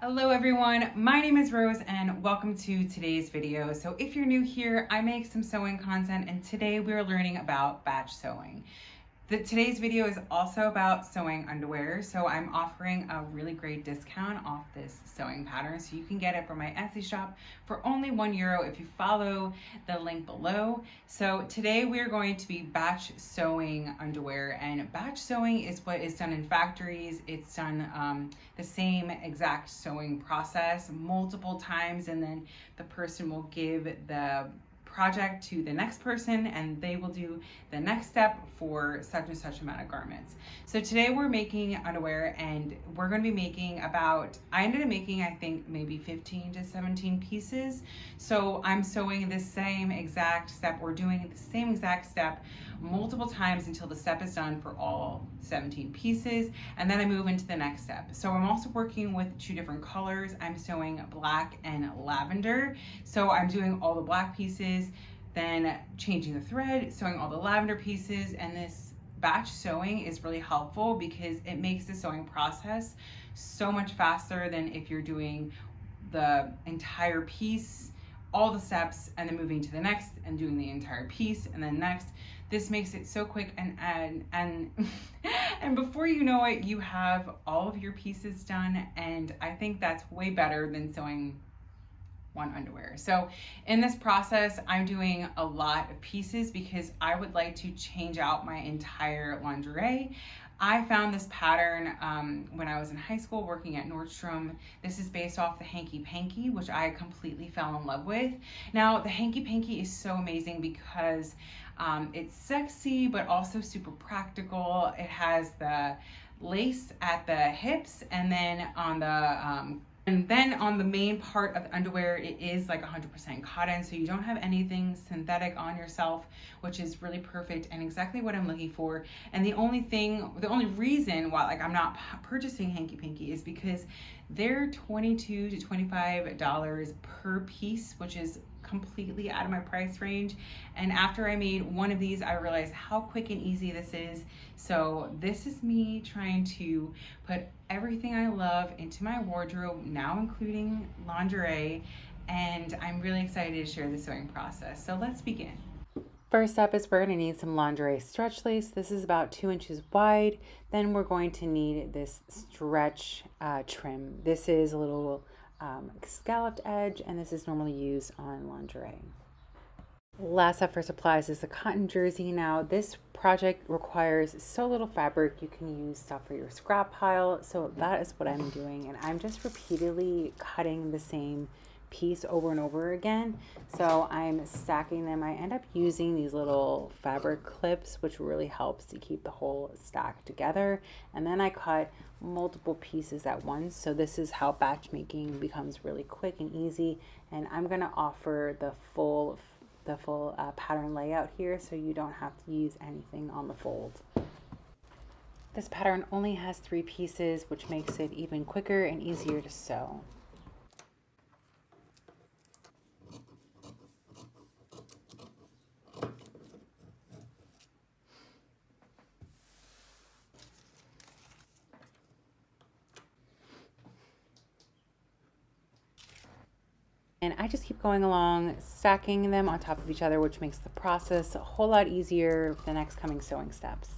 Hello everyone, my name is Rose and welcome to today's video. So if you're new here, I make some sewing content and today we're learning about batch sewing. Today's video is also about sewing underwear, so I'm offering a really great discount off this sewing pattern. So you can get it from my Etsy shop for only €1 if you follow the link below. So today we're going to be batch sewing underwear, and batch sewing is what is done in factories. It's done the same exact sewing process multiple times, and then the person will give the project to the next person and they will do the next step for such and such amount of garments. So today we're making underwear and we're going to be making I ended up making I think maybe 15 to 17 pieces. So I'm sewing the same exact step, or doing the same exact step multiple times until the step is done for all 17 pieces, and then I move into the next step. So I'm also working with two different colors. I'm sewing black and lavender. So I'm doing all the black pieces, then changing the thread, sewing all the lavender pieces, and this batch sewing is really helpful because it makes the sewing process so much faster than if you're doing the entire piece, all the steps, and then moving to the next and doing the entire piece and then next. This makes it so quick and and before you know it, you have all of your pieces done, and I think that's way better than sewing one underwear. So in this process, I'm doing a lot of pieces because I would like to change out my entire lingerie. I found this pattern when I was in high school working at Nordstrom. This is based off the Hanky Panky, which I completely fell in love with. Now, the Hanky Panky is so amazing because it's sexy, but also super practical. It has the lace at the hips, and then on the main part of the underwear, it is like 100% cotton, so you don't have anything synthetic on yourself, which is really perfect and exactly what I'm looking for. And the only reason why I'm not purchasing Hanky Panky is because they're $22 to $25 per piece, which is completely out of my price range. And after I made one of these, I realized how quick and easy this is. So this is me trying to put everything I love into my wardrobe, now including lingerie, and I'm really excited to share the sewing process. So let's begin. First up is we're going to need some lingerie stretch lace. This is about 2 inches wide. Then we're going to need this stretch trim. This is a little scalloped edge, and this is normally used on lingerie. Last up for supplies is the cotton jersey. Now this project requires so little fabric, you can use stuff for your scrap pile. So that is what I'm doing, and I'm just repeatedly cutting the same piece over and over again. So I'm stacking them. I end up using these little fabric clips, which really helps to keep the whole stack together. And then I cut multiple pieces at once. So this is how batch making becomes really quick and easy. And I'm going to offer the full pattern layout here, so you don't have to use anything on the fold. This pattern only has 3 pieces, which makes it even quicker and easier to sew. And I just keep going along, stacking them on top of each other, which makes the process a whole lot easier for the next coming sewing steps.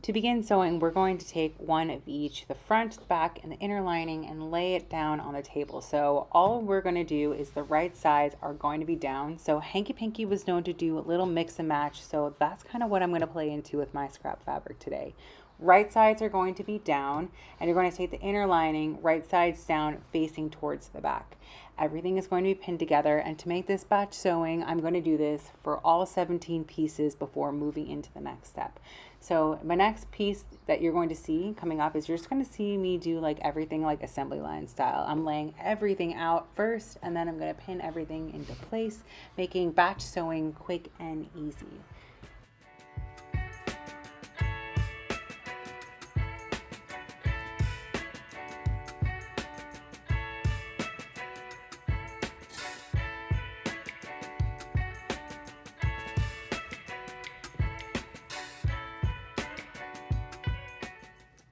To begin sewing, we're going to take one of each, the front, the back, and the inner lining, and lay it down on the table. So all we're going to do is the right sides are going to be down. So Hanky Panky was known to do a little mix and match, so that's kind of what I'm going to play into with my scrap fabric today. Right sides are going to be down, and you're going to take the inner lining, right sides down, facing towards the back. Everything is going to be pinned together, and to make this batch sewing, I'm going to do this for all 17 pieces before moving into the next step. So my next piece that you're going to see coming up is you're just going to see me do like everything like assembly line style. I'm laying everything out first, and then I'm going to pin everything into place, making batch sewing quick and easy.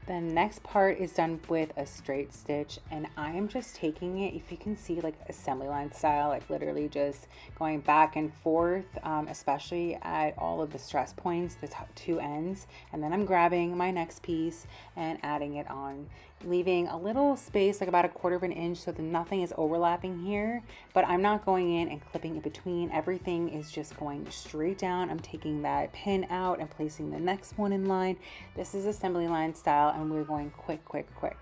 The next part is done with a straight stitch, and I am just taking it, if you can see, like assembly line style, like literally just going back and forth, especially at all of the stress points, the top two ends, and then I'm grabbing my next piece and adding it on, leaving a little space, like about 1/4 of an inch, so that nothing is overlapping here, but I'm not going in and clipping in between. Everything is just going straight down. I'm taking that pin out and placing the next one in line. This is assembly line style, and we're going quick, quick, quick.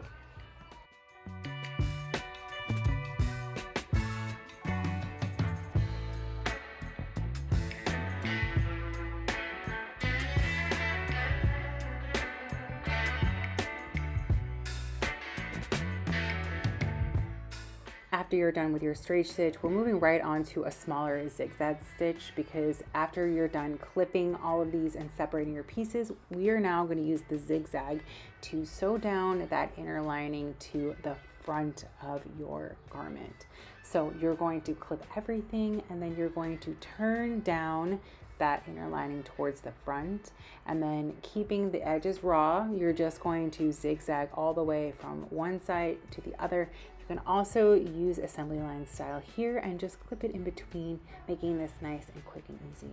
After you're done with your straight stitch, we're moving right on to a smaller zigzag stitch, because after you're done clipping all of these and separating your pieces, we are now going to use the zigzag to sew down that inner lining to the front of your garment. So you're going to clip everything, and then you're going to turn down that inner lining towards the front, and then keeping the edges raw, you're just going to zigzag all the way from one side to the other. You can also use assembly line style here and just clip it in between, making this nice and quick and easy.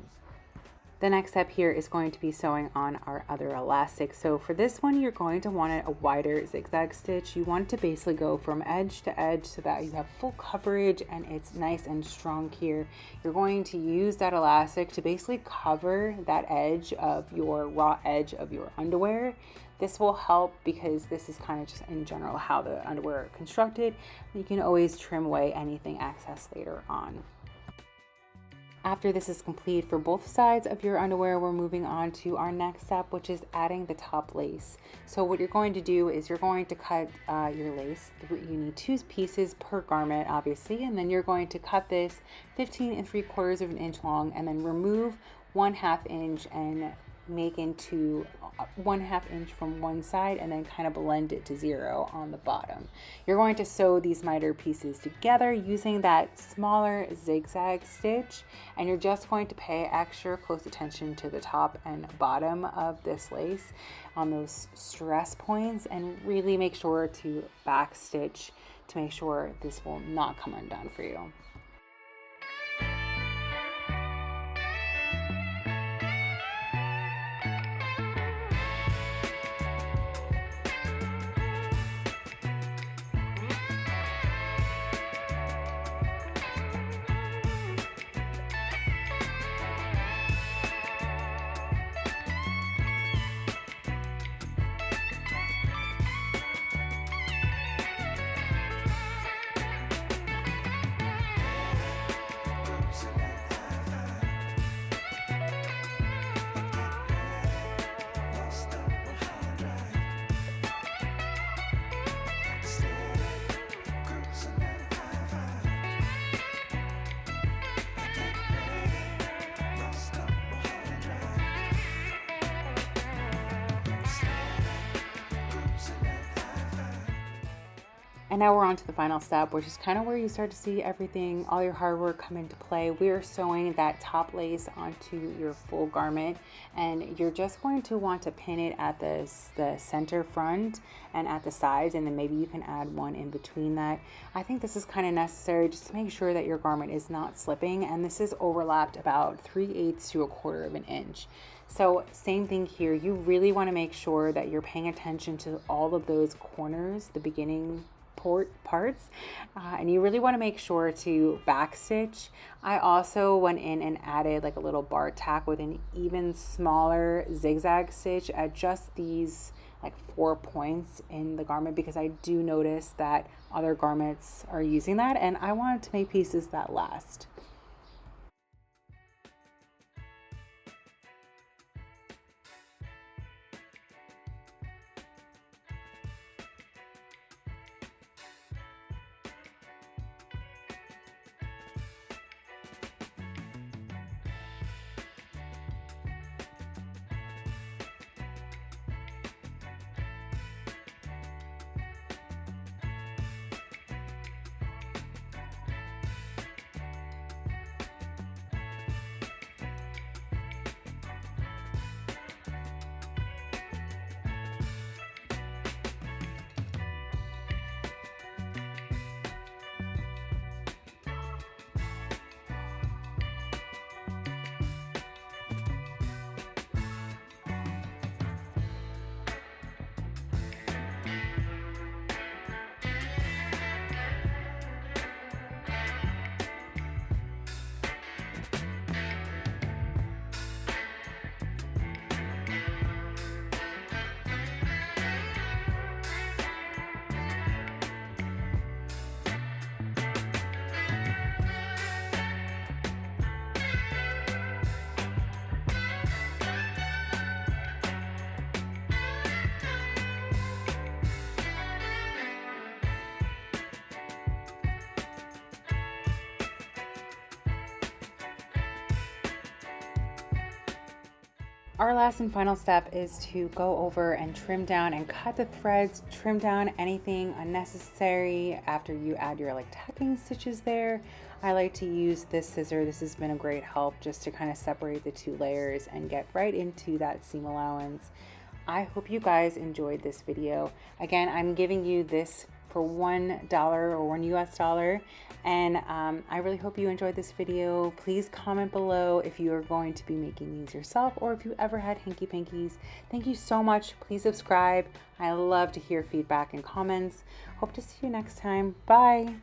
The next step here is going to be sewing on our other elastic. So for this one, you're going to want a wider zigzag stitch. You want to basically go from edge to edge so that you have full coverage and it's nice and strong here. You're going to use that elastic to basically cover that edge of your raw edge of your underwear. This will help because this is kind of just in general how the underwear are constructed. You can always trim away anything excess later on. After this is complete for both sides of your underwear, we're moving on to our next step, which is adding the top lace. So what you're going to do is you're going to cut your lace. You need 2 pieces per garment, obviously, and then you're going to cut this 15 3/4 of an inch long, and then remove 1/2 inch and make into 1/2 inch from one side, and then kind of blend it to 0 on the bottom. You're going to sew these miter pieces together using that smaller zigzag stitch, and you're just going to pay extra close attention to the top and bottom of this lace on those stress points, and really make sure to back stitch to make sure this will not come undone for you. And now we're on to the final step, which is kind of where you start to see everything, all your hard work come into play. We are sewing that top lace onto your full garment, and you're just going to want to pin it at the center front and at the sides, and then maybe you can add one in between that. I think this is kind of necessary just to make sure that your garment is not slipping, and this is overlapped about 3/8 to 1/4 of an inch. So same thing here, you really want to make sure that you're paying attention to all of those corners, the beginning parts, and you really want to make sure to back stitch. I also went in and added like a little bar tack with an even smaller zigzag stitch at just these like 4 points in the garment, because I do notice that other garments are using that, and I wanted to make pieces that last. Our last and final step is to go over and trim down and cut the threads, trim down anything unnecessary after you add your like tacking stitches there. I like to use this scissor. This has been a great help just to kind of separate the two layers and get right into that seam allowance. I hope you guys enjoyed this video. Again, I'm giving you this for $1 or $1 US, and I really hope you enjoyed this video. Please comment below if you are going to be making these yourself or if you ever had hanky pankies. Thank you so much. Please subscribe. I love to hear feedback and comments. Hope to see you next time. Bye.